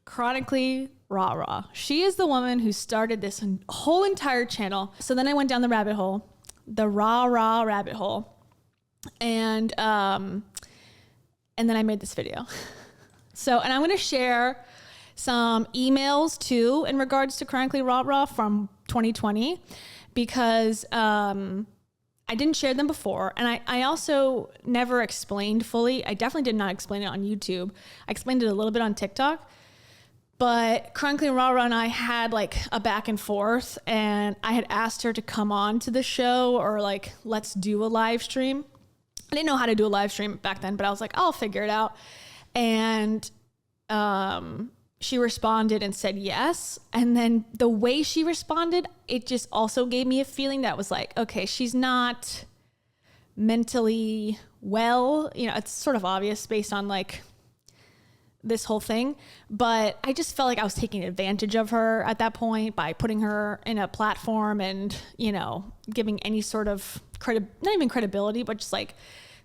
Chronically Rara. She is the woman who started this whole entire channel. So then I went down the rabbit hole, the Rara rabbit hole. And then I made this video. So, and I'm going to share some emails too in regards to Chronically Rara from 2020 because I didn't share them before. And I also never explained fully. I definitely did not explain it on YouTube. I explained it a little bit on TikTok. But Chronically Rara and I had like a back and forth, and I had asked her to come on to the show or like, let's do a live stream. I didn't know how to do a live stream back then, but I was like, I'll figure it out. And she responded and said yes. And then the way she responded, it just also gave me a feeling that was like, okay, she's not mentally well. You know, it's sort of obvious based on like this whole thing, but I just felt like I was taking advantage of her at that point by putting her in a platform and, you know, giving any sort of not even credibility, but just like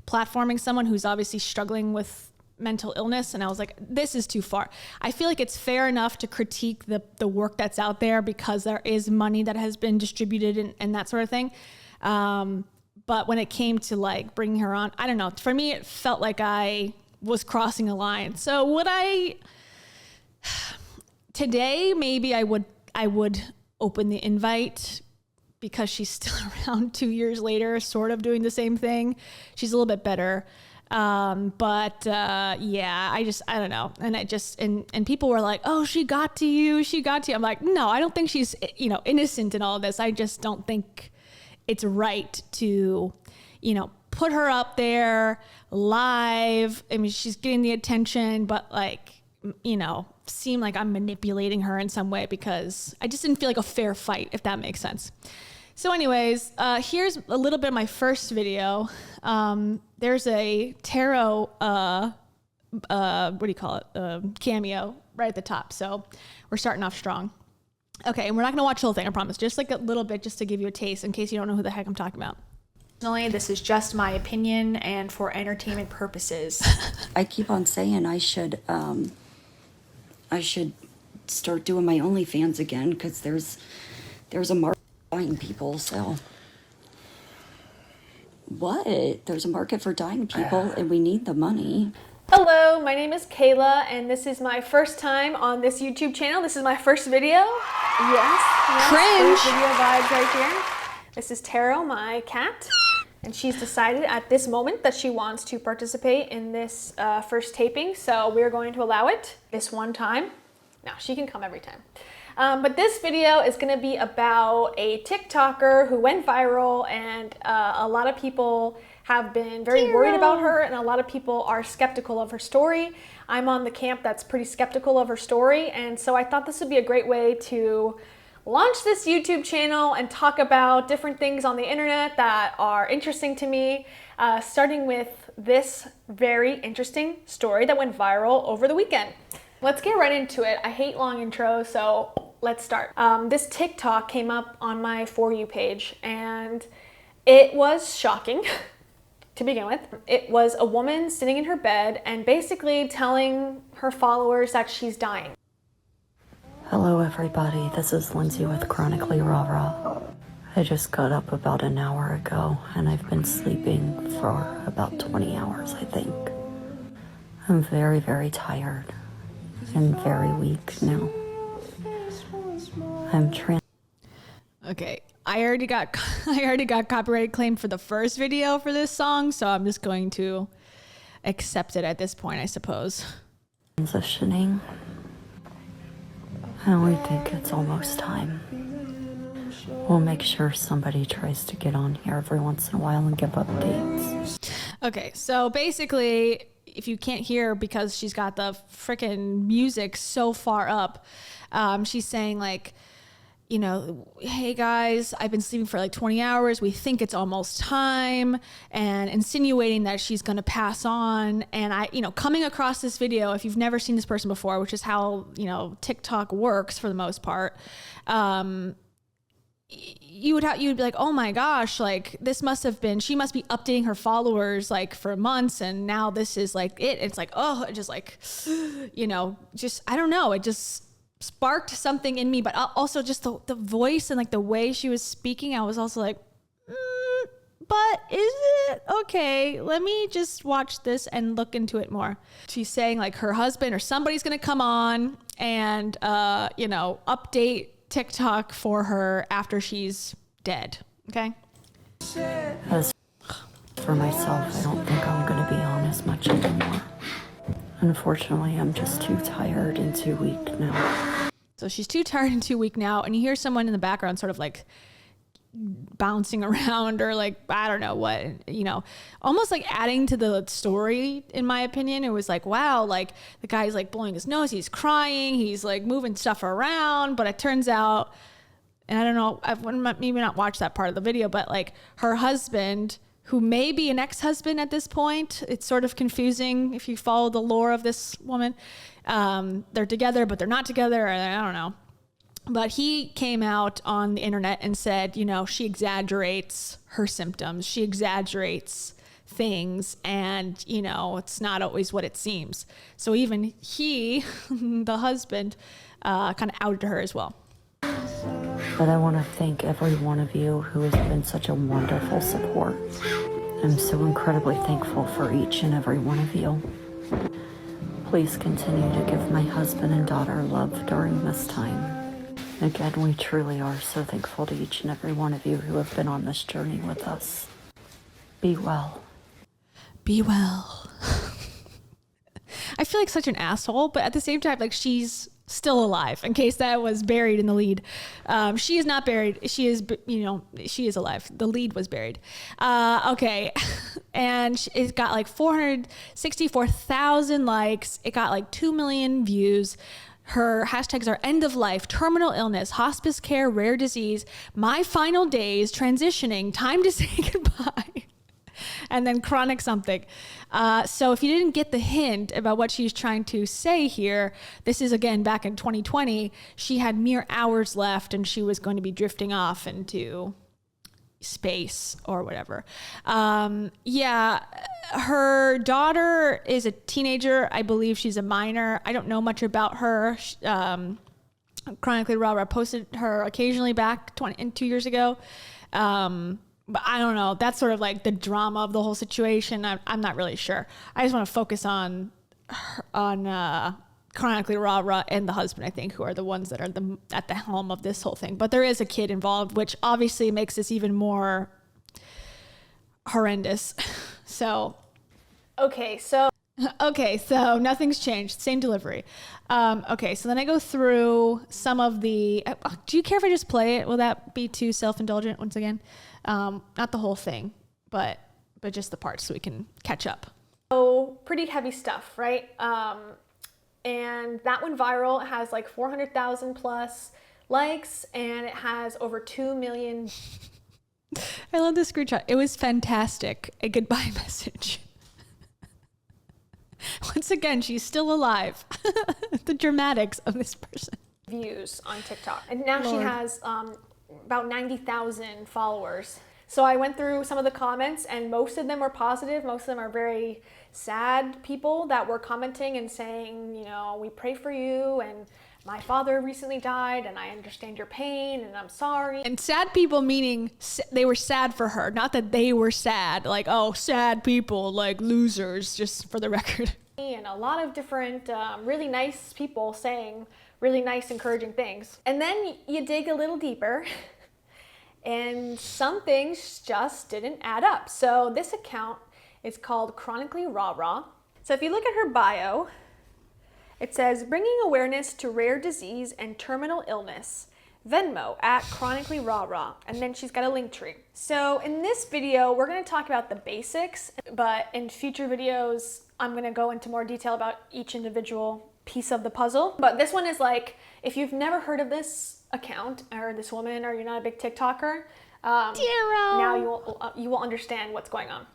platforming someone who's obviously struggling with mental illness. And I was like, this is too far. I feel like it's fair enough to critique the work that's out there because there is money that has been distributed and that sort of thing. But when it came to like bringing her on, I don't know, for me, it felt like I was crossing a line. So would I today, maybe I would open the invite because she's still around 2 years later, sort of doing the same thing. She's a little bit better. But yeah, I don't know. And and people were like, oh, she got to you. I'm like, no, I don't think she's, you know, innocent in all of this. I just don't think it's right to, you know, put her up there live. I mean, she's getting the attention, but like, you know, seem like I'm manipulating her in some way because I just didn't feel like a fair fight, if that makes sense. So anyways, here's a little bit of my first video. There's a tarot, what do you call it? Cameo right at the top. So we're starting off strong. Okay. And we're not going to watch the whole thing, I promise. Just like a little bit, just to give you a taste in case you don't know who the heck I'm talking about. Personally, this is just my opinion and for entertainment purposes. I keep on saying I should start doing my OnlyFans again because there's a market for dying people. So what? There's a market for dying people, and we need the money. Hello, my name is Kayla, and this is my first time on this YouTube channel. This is my first video. Yes, cringe. Video vibes right here. This is Taro, my cat. And she's decided at this moment that she wants to participate in this first taping. So we're going to allow it this one time. Now she can come every time. But this video is gonna be about a TikToker who went viral, and a lot of people have been very worried about her, and a lot of people are skeptical of her story. I'm on the camp that's pretty skeptical of her story. And so I thought this would be a great way to launch this YouTube channel and talk about different things on the internet that are interesting to me, starting with this very interesting story that went viral over the weekend. Let's get right into it. I hate long intros, so let's start. This TikTok came up on my For You page, and it was shocking to begin with. It was a woman sitting in her bed and basically telling her followers that she's dying. Hello everybody, this is Lindsay with Chronicallyrara. I just got up about an hour ago and I've been sleeping for about 20 hours, I think. I'm very, very tired and very weak now. Okay, I already got copyright claim for the first video for this song, so I'm just going to accept it at this point, I suppose. Transitioning. I only think it's almost time. We'll make sure somebody tries to get on here every once in a while and give updates. Okay, so basically, if you can't hear because she's got the freaking music so far up, she's saying like, you know, hey guys, I've been sleeping for like 20 hours. We think it's almost time, and insinuating that she's going to pass on. And I, you know, coming across this video, if you've never seen this person before, which is how, you know, TikTok works for the most part, you'd be like, oh my gosh, like this must have been, she must be updating her followers like for months, and now this is like it. It's like, oh, it just like, just, I don't know, it just sparked something in me. But also just the voice and like the way she was speaking, I was also like, but is it okay? Let me just watch this and look into it more. She's saying like her husband or somebody's gonna come on and update TikTok for her after she's dead. Okay. As for myself, I don't think I'm going to be on as much anymore. Unfortunately, I'm just too tired and too weak now. So she's too tired and too weak now. And you hear someone in the background sort of like bouncing around or like, I don't know what, almost like adding to the story, in my opinion. It was like, wow, like the guy's like blowing his nose, he's crying, he's like moving stuff around. But it turns out, and I don't know, I've maybe not watched that part of the video, but like her husband, who may be an ex-husband at this point, it's sort of confusing if you follow the lore of this woman. They're together, but they're not together. I don't know. But he came out on the internet and said, she exaggerates her symptoms. She exaggerates things, and, it's not always what it seems. So even he, the husband, kind of outed her as well. But I want to thank every one of you who has been such a wonderful support. I'm so incredibly thankful for each and every one of you. Please continue to give my husband and daughter love during this time. Again, we truly are so thankful to each and every one of you who have been on this journey with us. Be well. Be well. I feel like such an asshole, but at the same time, like she's still alive, in case that was buried in the lead. She is not buried. She is, she is alive. The lead was buried. Okay. And it got like 464,000 likes. It got like 2 million views. Her hashtags are end of life, terminal illness, hospice care, rare disease, my final days, transitioning, time to say goodbye, and then chronic something. So if you didn't get the hint about what she's trying to say here, this is again back in 2020. She had mere hours left and she was going to be drifting off into space or whatever. Her daughter is a teenager. I believe she's a minor. I don't know much about her. Chronicallyrara posted her occasionally back 2 years ago. But I don't know. That's sort of like the drama of the whole situation. I'm not really sure. I just want to focus on Chronicallyrara and the husband, I think, who are the ones that are at the helm of this whole thing. But there is a kid involved, which obviously makes this even more horrendous. So nothing's changed. Same delivery. So then I go through some of the. Do you care if I just play it? Will that be too self-indulgent once again? Not the whole thing, but just the parts so we can catch up. So pretty heavy stuff, right? And that went viral. It has like 400,000 plus likes, and it has over 2 million. I love this screenshot. It was fantastic. A goodbye message. Once again, she's still alive. The dramatics of this person. Views on TikTok. And now Lord. She has about 90,000 followers. So I went through some of the comments, and most of them were positive. Most of them are very sad people that were commenting and saying, we pray for you, and my father recently died, and I understand your pain, and I'm sorry. And sad people meaning they were sad for her, not that they were sad, like, oh, sad people, like losers, just for the record. And a lot of different really nice people saying really nice, encouraging things. And then you dig a little deeper, and some things just didn't add up. So this account is called Chronicallyrara. So if you look at her bio, it says, bringing awareness to rare disease and terminal illness, Venmo at Chronicallyrara, and then she's got a link tree. So in this video, we're gonna talk about the basics, but in future videos, I'm gonna go into more detail about each individual piece of the puzzle. But this one is like, if you've never heard of this account or this woman, or you're not a big TikToker, now you will understand what's going on.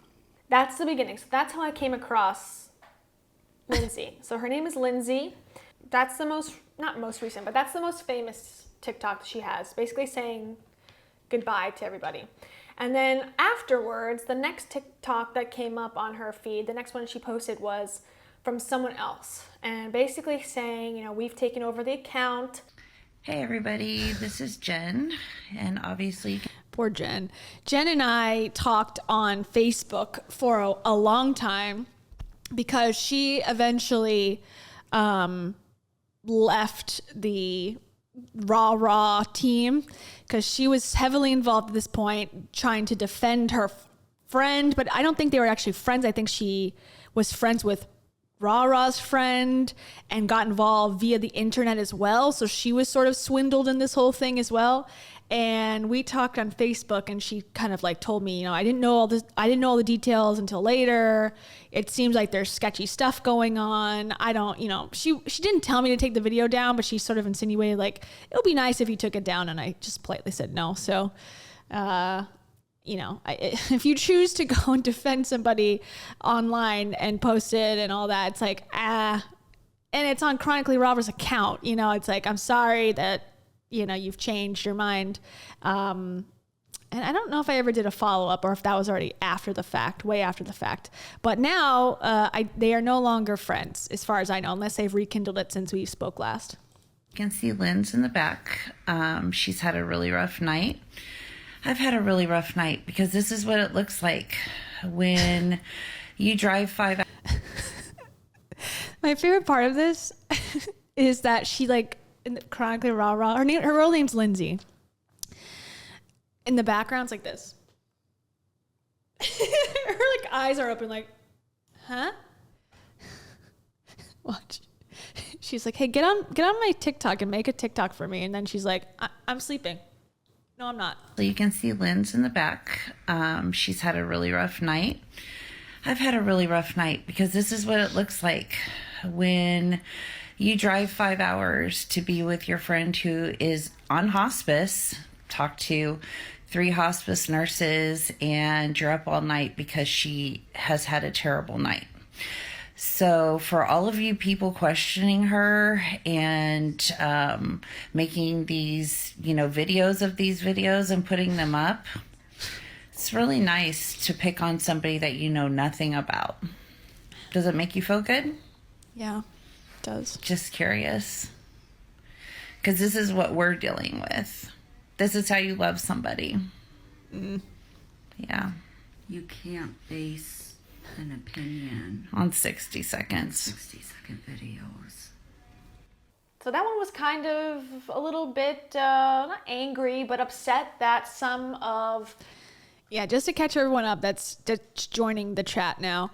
That's the beginning. So that's how I came across Lindsay. So her name is Lindsay. That's the most, not most recent, but that's the most famous TikTok she has. Basically saying goodbye to everybody. And then afterwards, the next TikTok that came up on her feed, the next one she posted was from someone else. And basically saying, you know, we've taken over the account. Hey everybody, this is Jen. And obviously... Poor Jen. Jen and I talked on Facebook for a long time because she eventually left the Rara team because she was heavily involved at this point trying to defend her friend, but I don't think they were actually friends. I think she was friends with Rara's friend and got involved via the internet as well. So she was sort of swindled in this whole thing as well. And we talked on Facebook and she kind of like told me, you know, I didn't know all the details until later. It seems like there's sketchy stuff going on. I don't, you know, she didn't tell me to take the video down, but she sort of insinuated like, it would be nice if you took it down. And I just politely said no. So, you know, if you choose to go and defend somebody online and post it and all that, it's like, and it's on Chronicallyrara's account, you know, it's like, I'm sorry that, you know, you've changed your mind. And I don't know if I ever did a follow-up or if that was already after the fact, way after the fact. But now they are no longer friends, as far as I know, unless they've rekindled it since we spoke last. You can see Lynn's in the back. She's had a really rough night. I've had a really rough night because this is what it looks like when you drive 5 hours. My favorite part of this is that she like, in Chronically Rara, her real name's Lindsay. In the background, it's like this. Her like eyes are open, like, huh? Watch. She's like, hey, get on my TikTok and make a TikTok for me. And then she's like, I'm sleeping. No, I'm not. So you can see Lynn's in the back. She's had a really rough night. I've had a really rough night because this is what it looks like when you drive 5 hours to be with your friend who is on hospice, talk to 3 hospice nurses, and you're up all night because she has had a terrible night. So for all of you people questioning her and making these, you know, videos of these videos and putting them up, it's really nice to pick on somebody that you know nothing about. Does it make you feel good? Yeah. Does. Just curious, because this is what we're dealing with. This is how you love somebody. Yeah, You can't base an opinion on 60 seconds 60-second videos. So that one was kind of a little bit not angry, but upset that some of... Yeah, just to catch everyone up that's joining the chat now.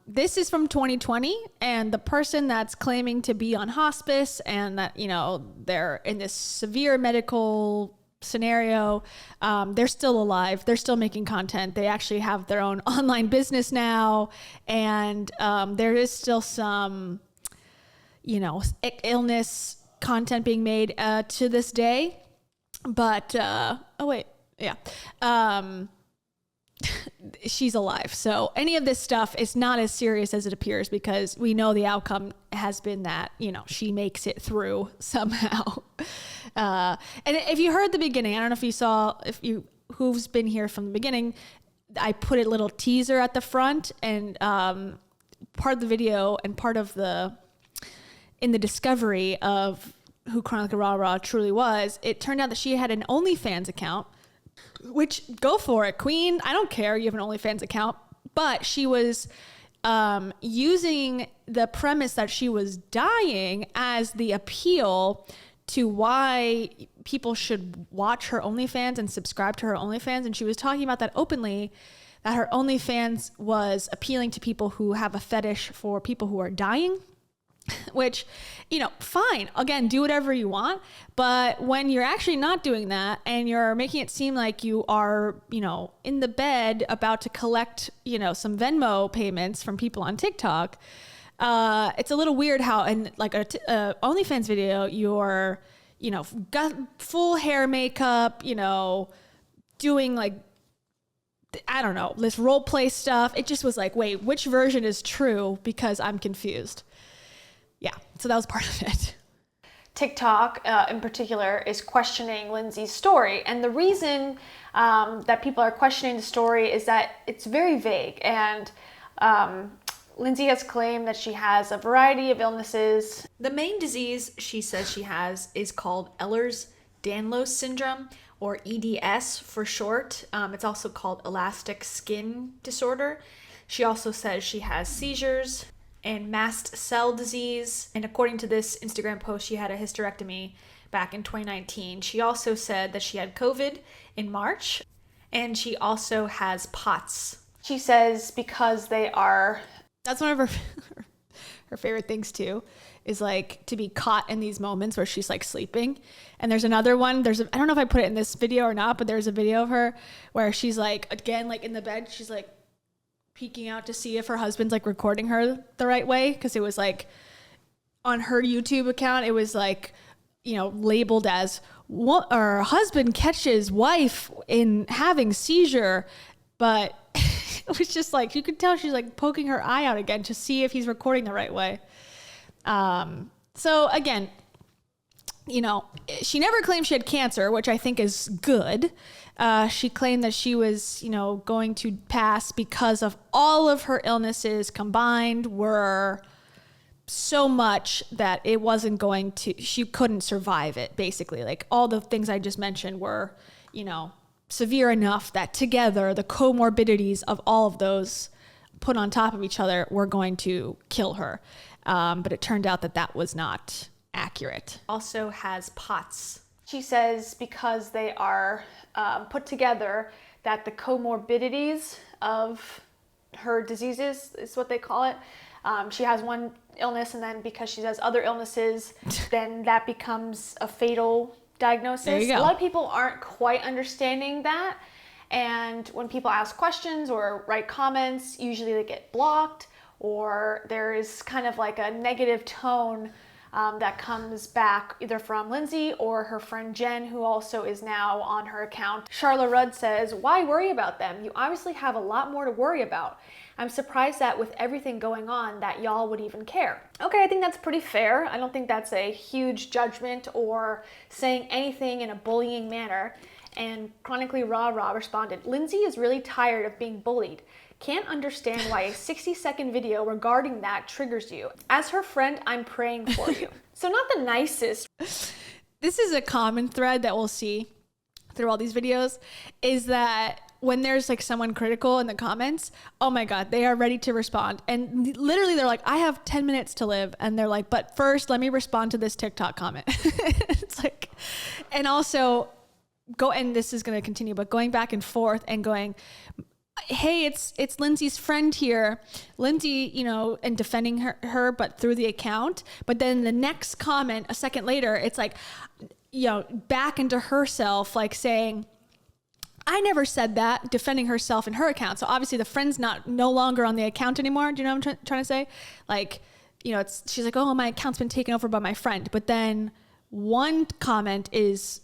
This is from 2020, and the person that's claiming to be on hospice and that, you know, they're in this severe medical scenario, they're still alive. They're still making content. They actually have their own online business now, and there is still some, you know, illness content being made to this day. But, oh wait. Yeah. She's alive. So any of this stuff is not as serious as it appears because we know the outcome has been that, you know, she makes it through somehow. And if you heard the beginning, I don't know if you saw, who's been here from the beginning, I put a little teaser at the front, and part of the video and part of in the discovery of who Chronicallyrara truly was, it turned out that she had an OnlyFans account. Which, go for it, queen. I don't care. You have an OnlyFans account. But she was using the premise that she was dying as the appeal to why people should watch her OnlyFans and subscribe to her OnlyFans. And she was talking about that openly, that her OnlyFans was appealing to people who have a fetish for people who are dying. Which, you know, fine. Again, do whatever you want. But when you're actually not doing that and you're making it seem like you are, you know, in the bed about to collect, you know, some Venmo payments from people on TikTok, it's a little weird how in like a OnlyFans video, you're, you know, got full hair makeup, you know, doing like, I don't know, this role play stuff. It just was like, wait, which version is true? Because I'm confused. Yeah, so that was part of it. TikTok in particular is questioning Lindsay's story. And the reason that people are questioning the story is that it's very vague. And Lindsay has claimed that she has a variety of illnesses. The main disease she says she has is called Ehlers-Danlos syndrome, or EDS for short. It's also called elastic skin disorder. She also says she has seizures and mast cell disease. And according to this Instagram post, she had a hysterectomy back in 2019. She also said that she had COVID in March, and she also has POTS. She says because they are... That's one of her favorite things too, is like to be caught in these moments where she's like sleeping. And there's another one, I don't know if I put it in this video or not, but there's a video of her where she's like, again, like in the bed, she's like peeking out to see if her husband's like recording her the right way. Cause it was like on her YouTube account, it was like, you know, labeled as what, or husband catches wife in having seizure. But it was just like, you could tell she's like poking her eye out again to see if he's recording the right way. So again, you know, she never claimed she had cancer, which I think is good. She claimed that she was, you know, going to pass because of all of her illnesses combined were so much that it wasn't going to, she couldn't survive it, basically. Like all the things I just mentioned were, you know, severe enough that together the comorbidities of all of those put on top of each other were going to kill her. But it turned out that that was not accurate. Also has POTS. She says because they are put together that the comorbidities of her diseases is what they call it. She has one illness, and then because she has other illnesses, then that becomes a fatal diagnosis. There you go. A lot of people aren't quite understanding that. And when people ask questions or write comments, usually they get blocked, or there is kind of like a negative tone that comes back either from Lindsay or her friend Jen, who also is now on her account. Charla Rudd says, "Why worry about them? You obviously have a lot more to worry about. I'm surprised that with everything going on that y'all would even care." Okay, I think that's pretty fair. I don't think that's a huge judgment or saying anything in a bullying manner. And Chronicallyrara responded, "Lindsay is really tired of being bullied. Can't understand why a 60-second video regarding that triggers you. As her friend, I'm praying for you." So not the nicest. This is a common thread that we'll see through all these videos, is that when there's like someone critical in the comments, oh my God, they are ready to respond. And literally they're like, I have 10 minutes to live. And they're like, but first let me respond to this TikTok comment. It's like, and also and this is going to continue, but going back and forth and going, hey, it's Lindsay's friend here. Lindsay, you know, and defending her, but through the account. But then the next comment, a second later, it's like, you know, back into herself, like saying, I never said that, defending herself in her account. So obviously the friend's no longer on the account anymore. Do you know what I'm trying to say? Like, you know, she's like, oh, my account's been taken over by my friend. But then one comment is,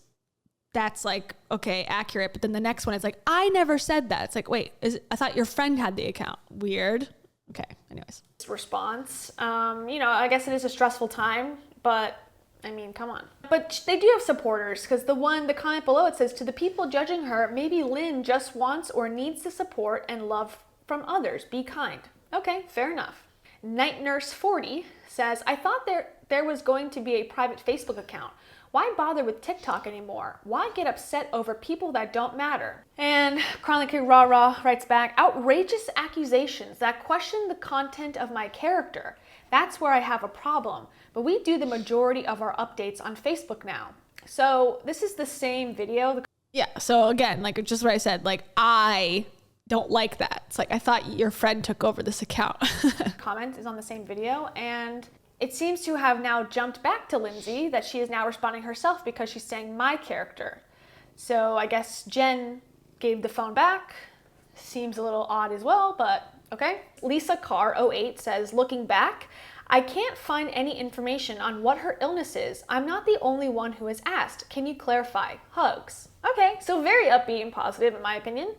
that's like, okay, accurate. But then the next one is like, I never said that. It's like, wait, I thought your friend had the account. Weird. Okay, anyways. Response. You know, I guess it is a stressful time, but I mean, come on. But they do have supporters, because the comment below, it says, to the people judging her, maybe Lynn just wants or needs the support and love from others. Be kind. Okay, fair enough. Night Nurse 40 says, I thought there was going to be a private Facebook account. Why bother with TikTok anymore? Why get upset over people that don't matter? And Chronicallyrara writes back, outrageous accusations that question the content of my character. That's where I have a problem. But we do the majority of our updates on Facebook now. So this is the same video. Yeah, so again, like just what I said, like I don't like that. It's like, I thought your friend took over this account. Comment is on the same video, and it seems to have now jumped back to Lindsay, that she is now responding herself because she's saying my character. So I guess Jen gave the phone back. Seems a little odd as well, but okay. Lisa Carr 08 says, looking back, I can't find any information on what her illness is. I'm not the only one who has asked. Can you clarify? Hugs. Okay, so very upbeat and positive in my opinion.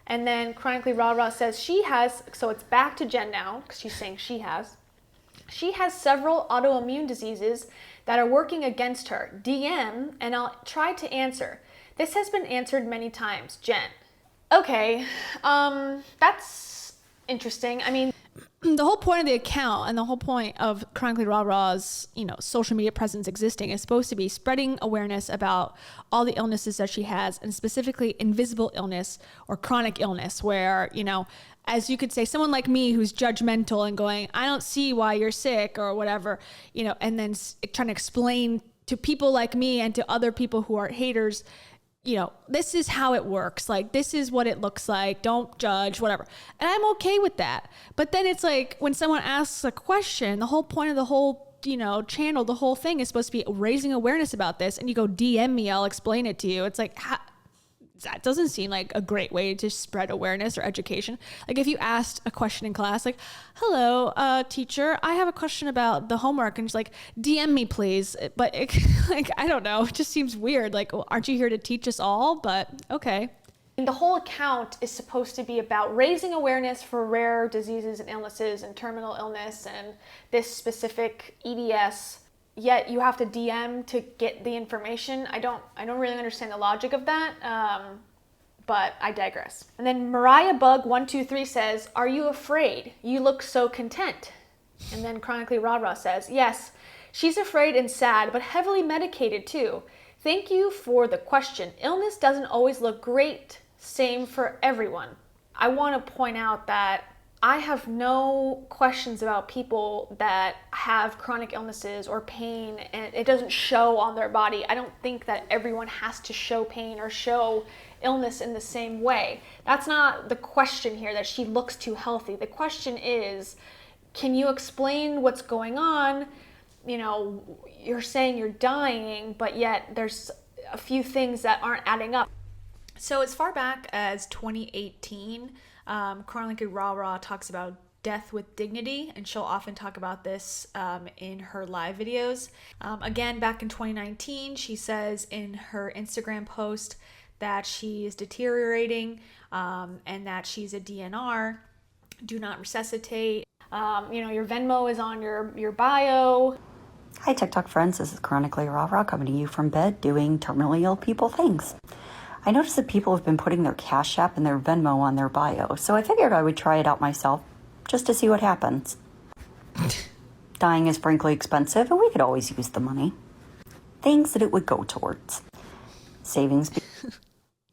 And then Chronicallyrara says she has, so it's back to Jen now, because she's saying she has several autoimmune diseases that are working against her. DM and I'll try to answer. This has been answered many times, Jen. Okay, that's interesting. I mean, the whole point of the account and the whole point of Chronicallyrara's, social media presence existing is supposed to be spreading awareness about all the illnesses that she has, and specifically invisible illness or chronic illness, where, as you could say, someone like me who's judgmental and going, I don't see why you're sick or whatever, and then trying to explain to people like me and to other people who are haters, this is how it works. Like, this is what it looks like. Don't judge, whatever. And I'm okay with that. But then it's like when someone asks a question, the whole point of the whole, channel, the whole thing is supposed to be raising awareness about this. And you go DM me, I'll explain it to you. It's like, that doesn't seem like a great way to spread awareness or education. Like if you asked a question in class, like, hello, teacher, I have a question about the homework, and just like, DM me please. But I don't know, it just seems weird. Like, well, aren't you here to teach us all? But okay. the whole account is supposed to be about raising awareness for rare diseases and illnesses and terminal illness and this specific EDS. Yet you have to DM to get the information. I don't really understand the logic of that, but I digress. And then Mariah Bug 123 says, "Are you afraid? You look so content." And then Chronicallyrara says, "Yes, she's afraid and sad, but heavily medicated too. Thank you for the question. Illness doesn't always look great. Same for everyone." I want to point out that I have no questions about people that have chronic illnesses or pain and it doesn't show on their body. I don't think that everyone has to show pain or show illness in the same way. That's not the question here, that she looks too healthy. The question is, can you explain what's going on? You know, you're saying you're dying, but yet there's a few things that aren't adding up. So as far back as 2018, Chronicallyrara talks about death with dignity, and she'll often talk about this in her live videos. Again, back in 2019, she says in her Instagram post that she is deteriorating and that she's a DNR. Do not resuscitate. Your Venmo is on your bio. Hi, TikTok friends. This is Chronicallyrara coming to you from bed doing terminally ill people things. I noticed that people have been putting their Cash App and their Venmo on their bio, so I figured I would try it out myself just to see what happens. Dying is frankly expensive, and we could always use the money. Things that it would go towards. Savings.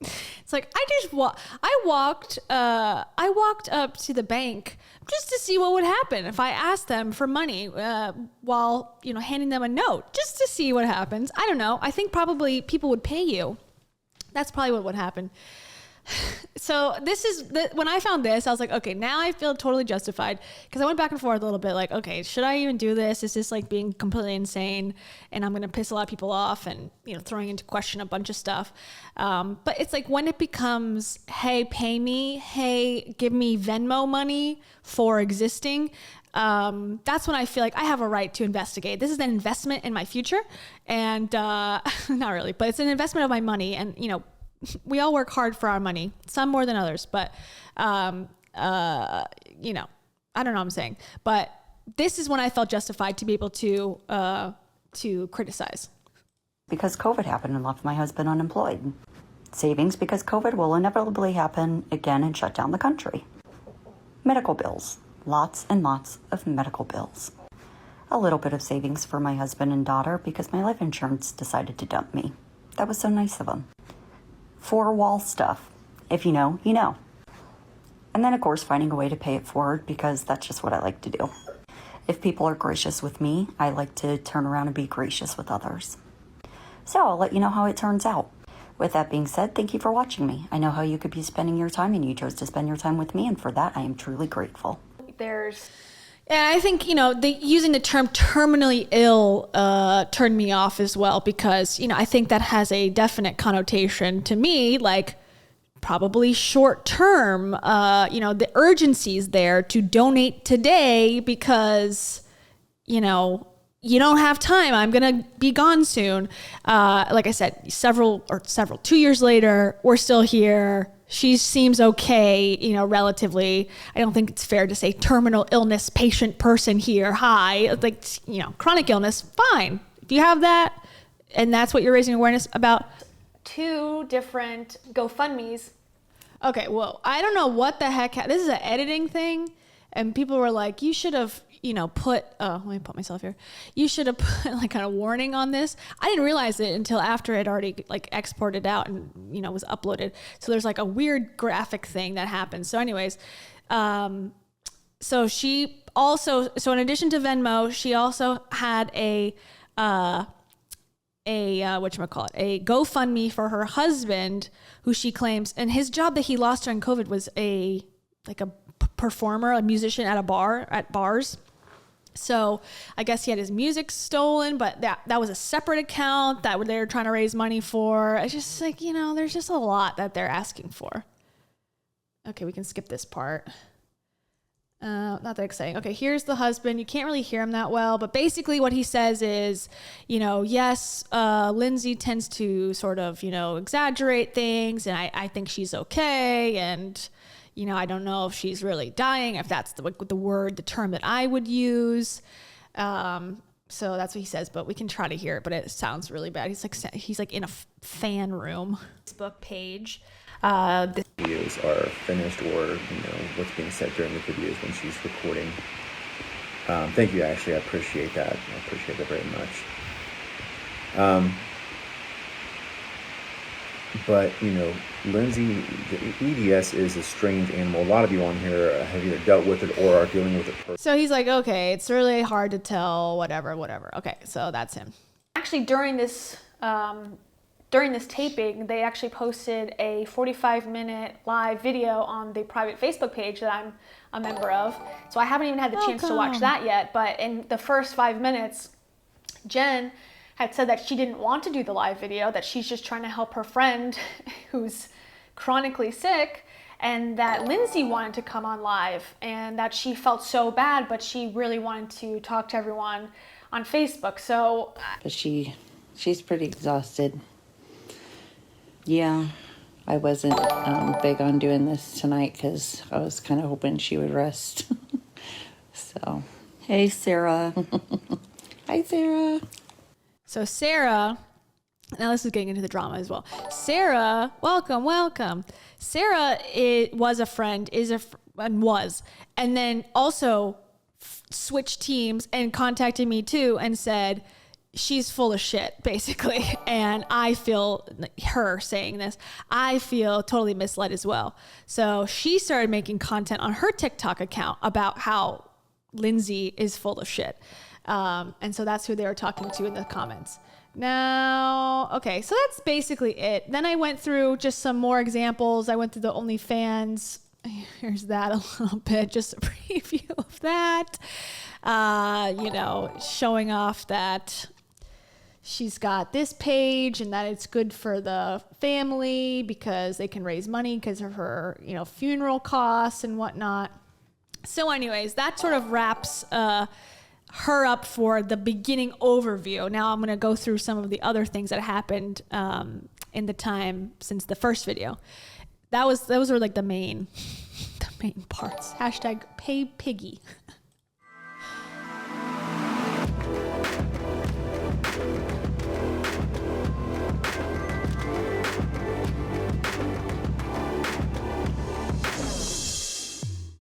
It's like I walked up to the bank just to see what would happen if I asked them for money while handing them a note, just to see what happens. I don't know. I think probably people would pay you. That's probably what would happen. So when I found this, I was like, okay, now I feel totally justified, because I went back and forth a little bit, like, okay, should I even do this? Is this like being completely insane? And I'm going to piss a lot of people off and, throwing into question a bunch of stuff. But it's like when it becomes, hey, pay me, hey, give me Venmo money for existing. That's when I feel like I have a right to investigate. This is an investment in my future, and not really, but it's an investment of my money. And we all work hard for our money, some more than others, but I don't know what I'm saying. But this is when I felt justified to be able to criticize. Because COVID happened and left my husband unemployed. Savings because COVID will inevitably happen again and shut down the country. Medical bills. Lots and lots of medical bills. A little bit of savings for my husband and daughter because my life insurance decided to dump me. That was so nice of them. Four-wall stuff. If you know, you know. And then, of course, finding a way to pay it forward, because that's just what I like to do. If people are gracious with me, I like to turn around and be gracious with others. So I'll let you know how it turns out. With that being said, thank you for watching me. I know how you could be spending your time, and you chose to spend your time with me, and for that, I am truly grateful. I think, using the term terminally ill turned me off as well, because, I think that has a definite connotation to me, like probably short term, the urgency is there to donate today because, you don't have time. I'm going to be gone soon. Like I said, 2 years later, we're still here. She seems okay, relatively. I don't think it's fair to say terminal illness patient person here. Hi. Like, chronic illness, fine. If Do you have that? And that's what you're raising awareness about? 2 different GoFundMes. Okay, well, I don't know what the heck. This is an editing thing. And people were like, you should have, put, let me put myself here. You should have put like kind of warning on this. I didn't realize it until after it already like exported out and, was uploaded. So there's like a weird graphic thing that happens. So anyways, so she also, in addition to Venmo, she also had a GoFundMe for her husband, who she claims, and his job that he lost during COVID was a performer, a musician at bars. So I guess he had his music stolen, but that was a separate account that they were trying to raise money for. It's just like, there's just a lot that they're asking for. Okay, we can skip this part. Not that exciting. Okay, here's the husband. You can't really hear him that well, but basically what he says is, yes, Lindsay tends to sort of, exaggerate things, and I think she's okay, and, I don't know if she's really dying, if that's the term that I would use. So that's what he says, but we can try to hear it, but it sounds really bad. He's like in a fan room. Facebook page. The videos are finished, or what's being said during the videos when she's recording. Thank you, Ashley. I appreciate that. I appreciate that very much. But Lindsay, the EDS is a strange animal. A lot of you on here have either dealt with it or are dealing with it personally. So he's like, okay, it's really hard to tell, whatever. Okay, so that's him. Actually, during this taping, they actually posted a 45-minute live video on the private Facebook page that I'm a member of. So I haven't even had the chance to watch that yet. But in the first 5 minutes, Jen had said that she didn't want to do the live video, that she's just trying to help her friend who's chronically sick, and that Lindsay wanted to come on live, and that she felt so bad, but she really wanted to talk to everyone on Facebook. So But she's pretty exhausted. Yeah, I wasn't big on doing this tonight because I was kind of hoping she would rest. So, Hey, Sarah. hi, Sarah. So Sarah, now this is getting into the drama as well. Sarah, welcome. Sarah was a friend, and then also switched teams and contacted me too and said, she's full of shit, basically. And I feel, her saying this, I feel totally misled as well. So she started making content on her TikTok account about how Lindsay is full of shit. And so that's who they were talking to in the comments. Now, okay, so that's basically it. Then I went through just some more examples. I went through the OnlyFans. Here's that a little bit, just a preview of that. Showing off that she's got this page and that it's good for the family because they can raise money because of her, funeral costs and whatnot. So anyways, that sort of wraps her up for the beginning overview. Now I'm going to go through some of the other things that happened in the time since the first video. Those were like the main parts. #PayPiggy.